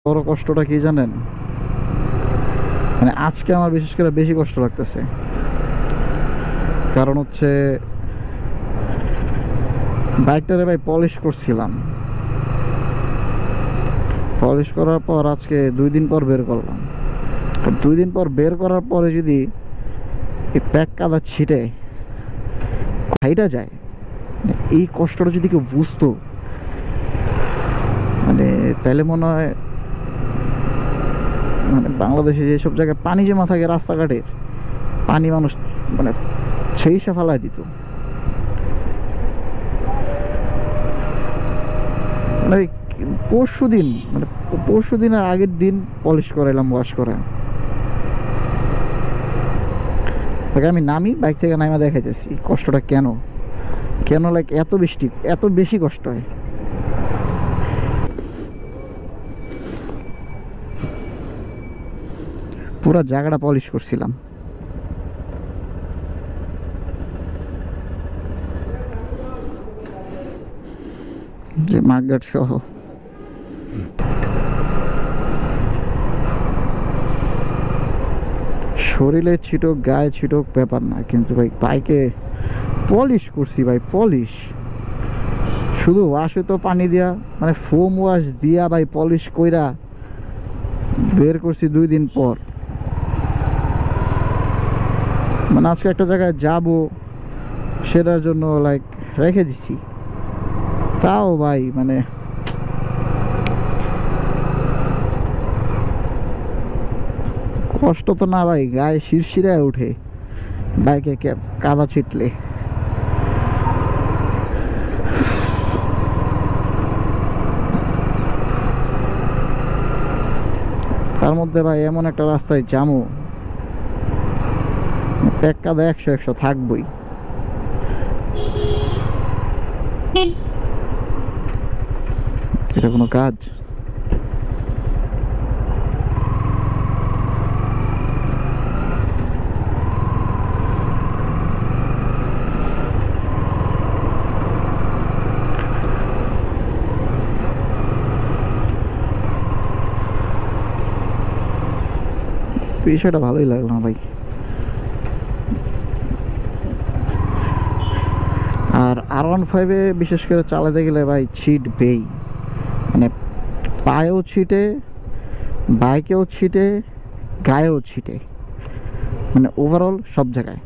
বড় কষ্টটা কি জানেন, মানে আজকে আমার বিশেষ করে বেশি কষ্ট লাগতেছে। কারণ হচ্ছে বাইকটারে ভাই পলিশ করছিলাম, পলিশ করার পর আজকে 2 দিন পর বের করলাম। 2 দিন পর বের করার পরে যদি এই প্যাক কাদা ছিটে হাইটা যায়, মানে এই কষ্টটা যদি কেউ বুঝতো, মানে তাহলে মনে হয় মানে বাংলাদেশে যেসব জায়গায় পানি জমা থাকে রাস্তাঘাটের, পানি মানুষ মানে ছেইসা ফেলায় দিত। মানে পরশু দিন, মানে পরশু দিনের আগের দিন পলিশ করাইলাম, ওয়াশ করা। আমি নামি বাইক থেকে নামা দেখাইতেছি কষ্টটা কেন কেন লাইক এত বেশি কষ্ট হয়। পুরা জায়গাটা পলিশ করছিলাম। যে মার্কেট সহ শরীরে ছিটক গায়ে ছিটক ব্যাপার না, কিন্তু ভাই বাইকে পলিশ করছি ভাই, পলিশ শুধু ওয়াশে তো পানি দিয়া, মানে ফোম ওয়াশ দিয়া ভাই পলিশ কইরা বের করছি 2 দিন পর। মানে আজকে একটা জায়গায় যাব, সেটার জন্য লাইক রেখে দিছি। তাও ভাই মানে কষ্ট তো না ভাই, গায়ে শিরশিরায় উঠে বাইকে কাদা ছিটলে। তার মধ্যে ভাই এমন একটা রাস্তায় জামু, প্যাক কাদা 100 থাকবই। এটা কোনো কাজ? বিষয়টা ভালোই লাগলো না ভাই। আর R15 বিশেষ করে চালাতে গেলে ভাই ছিটবেই, মানে পায়েও ছিটে, বাইকেও ছিটে, গায়েও ছিটে, মানে ওভারঅল সব জায়গায়।